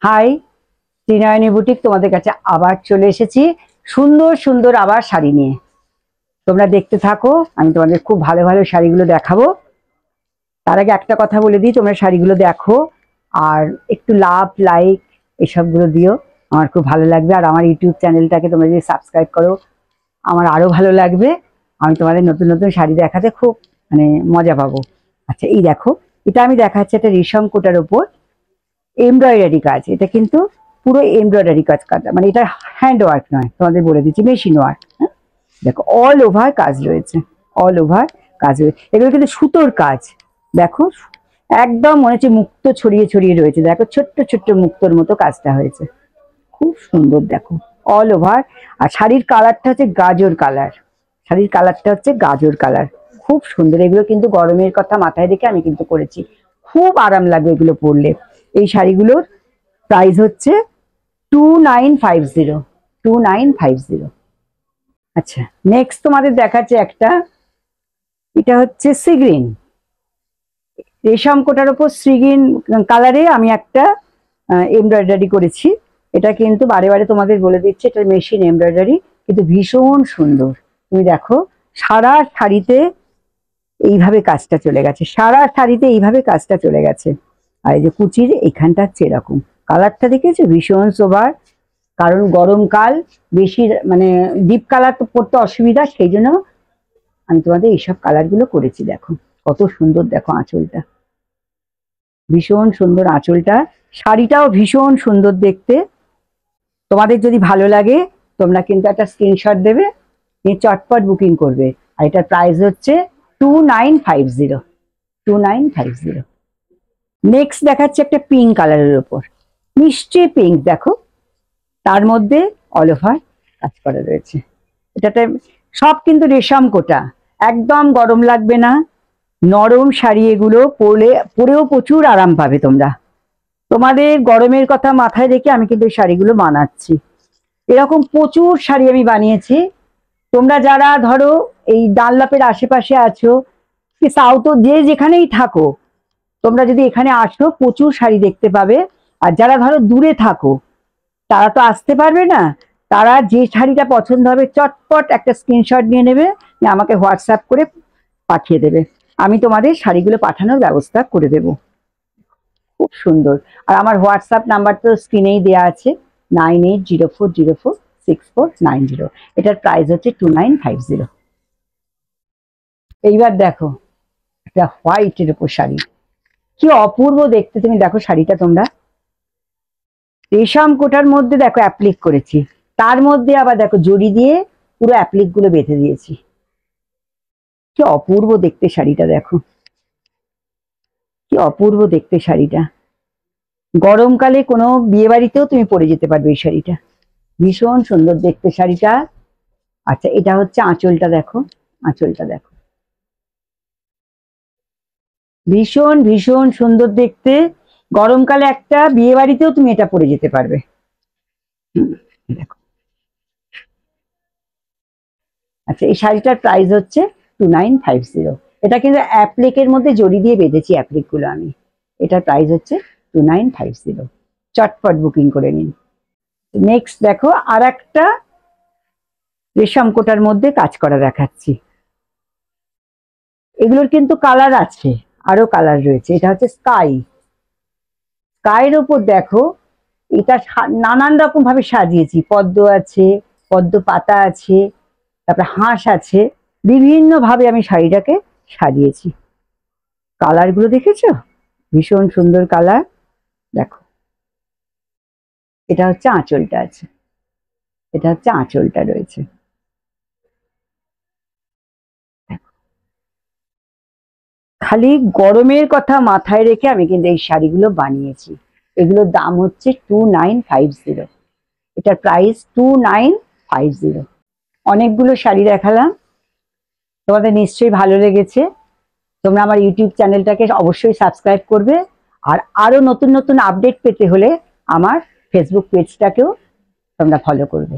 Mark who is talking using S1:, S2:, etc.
S1: High, Trinayani boutique তোমাদের কাছে আবার চলে এসেছি সুন্দর সুন্দর আবার শাড়ি নিয়ে। তোমরা দেখতে থাকো, আমি তোমাদের খুব ভালো ভালো শাড়িগুলো দেখাবো। তার আগে একটা কথা বলে দিই, তোমরা শাড়িগুলো দেখো আর একটু লাভ লাইক এসবগুলো দিও, আমার খুব ভালো লাগবে। আর আমার ইউটিউব চ্যানেলটাকে তোমরা যদি সাবস্ক্রাইব করো আমার আরো ভালো লাগবে। আমি তোমাদের নতুন নতুন শাড়ি দেখাতে খুব মজা পাবো। আচ্ছা, এই দেখো, এটা আমি দেখাচ্ছি একটা রেশম কোটার ওপর এমব্রয়ডারি কাজ। এটা কিন্তু পুরো এমব্রয়ডারি কাজ কাটা, মানে এটা হ্যান্ড ওয়ার্ক নয়, তোমাদের বলে দিচ্ছি মেশিন ওয়ার্ক। দেখো অল ওভার কাজ রয়েছে, অল ওভার কাজ রয়েছে। এগুলো কিন্তু সুতোর কাজ। দেখো একদম মনে হচ্ছে মুক্ত ছড়িয়ে ছড়িয়ে রয়েছে। দেখো ছোট্ট ছোট্ট মুক্তোর মতো কাজটা হয়েছে, খুব সুন্দর। দেখো অল ওভার। আর শাড়ির কালারটা হচ্ছে গাজর কালার, শাড়ির কালারটা হচ্ছে গাজর কালার, খুব সুন্দর। এগুলো কিন্তু গরমের কথা মাথায় রেখে আমি কিন্তু করেছি, খুব আরাম লাগবে এগুলো পরলে। এই শাড়িগুলোর প্রাইস হচ্ছে 2950, 2950। আচ্ছা, নেক্সট তোমাদের দেখাচ্ছে একটা, এটা হচ্ছে সি গ্রিন, রেশম কোটার উপর সি গ্রিন কালারে আমি একটা এমব্রয়ডারি করেছি। এটা কিন্তু বারে বারে তোমাদের বলে দিচ্ছে, এটা মেশিন এমব্রয়ডারি, কিন্তু ভীষণ সুন্দর। তুমি দেখো সারা শাড়িতে এইভাবে কাজটা চলে গেছে, সারা শাড়িতে এইভাবে কাজটা চলে গেছে। আর এই যে কুচির এখানটা হচ্ছে এরকম, কালারটা দেখেছো ভীষণ সোবার। কারণ গরমকাল, বেশি ডিপ কালার তো পরতে অসুবিধা, সেই জন্য আমি তোমাদের এইসব কালার গুলো করেছি। দেখো কত সুন্দর, দেখো আঁচলটা ভীষণ সুন্দর, আঁচলটা, শাড়িটাও ভীষণ সুন্দর দেখতে। তোমাদের যদি ভালো লাগে তোমরা কিন্তু একটা স্ক্রিনশট দেবে, নিয়ে চটপট বুকিং করবে। আর এটার প্রাইস হচ্ছে 2950, 2950। নেক্সট দেখাচ্ছে একটা পিঙ্ক কালারের উপর, মিষ্টি পিঙ্ক। দেখো তার মধ্যে অল ওভার কাজ করা রয়েছে। এটাতে সব কিন্তু রেশম কোটা, একদম গরম লাগবে না, নরম শাড়ি। এগুলো পরেও প্রচুর আরাম পাবে তোমরা। তোমাদের গরমের কথা মাথায় রেখে আমি কিন্তু এই শাড়িগুলো বানাচ্ছি। এরকম প্রচুর শাড়ি আমি বানিয়েছি। তোমরা যারা ধরো এই ডানলপের আশেপাশে আছো কি সাউথ, যে যেখানেই থাকো, তোমরা যদি এখানে আসো প্রচুর শাড়ি দেখতে পাবে। আর যারা ধরো দূরে থাকো তারা তো আসতে পারবে না, তারা যে শাড়িটা পছন্দ হবে চটপট একটা স্ক্রিনশট নিয়ে নেবে, আমাকে হোয়াটসঅ্যাপ করে পাঠিয়ে দেবে, আমি তোমাদের শাড়িগুলো পাঠানোর ব্যবস্থা করে দেব। খুব সুন্দর। আর আমার হোয়াটসঅ্যাপ নাম্বার তো স্ক্রিনেই দেওয়া আছে, 9804046490। এটার প্রাইস হচ্ছে 2950। এইবার দেখো একটা হোয়াইটের উপর শাড়ি, কি অপূর্ব দেখতে। তুমি দেখো শাড়িটা, তোমরা রেশম কোটার মধ্যে দেখো অ্যাপ্লিক করেছি, তার মধ্যে আবার দেখো জড়ি দিয়ে পুরো অ্যাপ্লিক গুলো বেঁধে দিয়েছি। কি অপূর্ব দেখতে শাড়িটা, দেখো কি অপূর্ব দেখতে শাড়িটা। গরমকালে কোনো বিয়ে বাড়িতেও তুমি পরে যেতে পারবে এই শাড়িটা, ভীষণ সুন্দর দেখতে শাড়িটা। আচ্ছা, এটা হচ্ছে আঁচলটা, দেখো আঁচলটা দেখো, ভীষণ ভীষণ সুন্দর দেখতে। গরমকালে একটা বিয়ে বাড়িতেও তুমি এটা পরে যেতে পারবে। দেখো, আচ্ছা, এই শাড়িটার প্রাইস হচ্ছে 2950। এটা কিন্তু অ্যাপ্লিকের মধ্যে জড়ি দিয়ে বেঁধেছি অ্যাপ্লিক গুলো আমি। এটার প্রাইস হচ্ছে 2950, চটপট বুকিং করে নিন। নেক্সট দেখো আর একটা রেশম কোটার মধ্যে কাজ করা দেখাচ্ছি। এগুলোর কিন্তু কালার আছে, আরো কালার রয়েছে। এটা হচ্ছে স্কাই, স্কাইয়ের উপর দেখো এটা নানান রকম ভাবে সাজিয়েছি, পদ্ম আছে, পদ্ম পাতা আছে, তারপরে হাঁস আছে, বিভিন্ন ভাবে আমি শাড়িটাকে সাজিয়েছি। কালার গুলো দেখেছো, ভীষণ সুন্দর কালার। দেখো এটা হচ্ছে আঁচলটা আছে, এটা হচ্ছে আঁচলটা রয়েছে। খালি গরমের কথা মাথায় রেখে আমি কিন্তু এই শাড়িগুলো বানিয়েছি। এগুলোর দাম হচ্ছে 2950, এটার প্রাইস 2950। অনেকগুলো শাড়ি দেখালাম, তোমাদের নিশ্চয়ই ভালো লেগেছে। তোমরা আমার ইউটিউব চ্যানেলটাকে অবশ্যই সাবস্ক্রাইব করবে। আর আরো নতুন নতুন আপডেট পেতে হলে আমার ফেসবুক পেজটাকেও তোমরা ফলো করবে।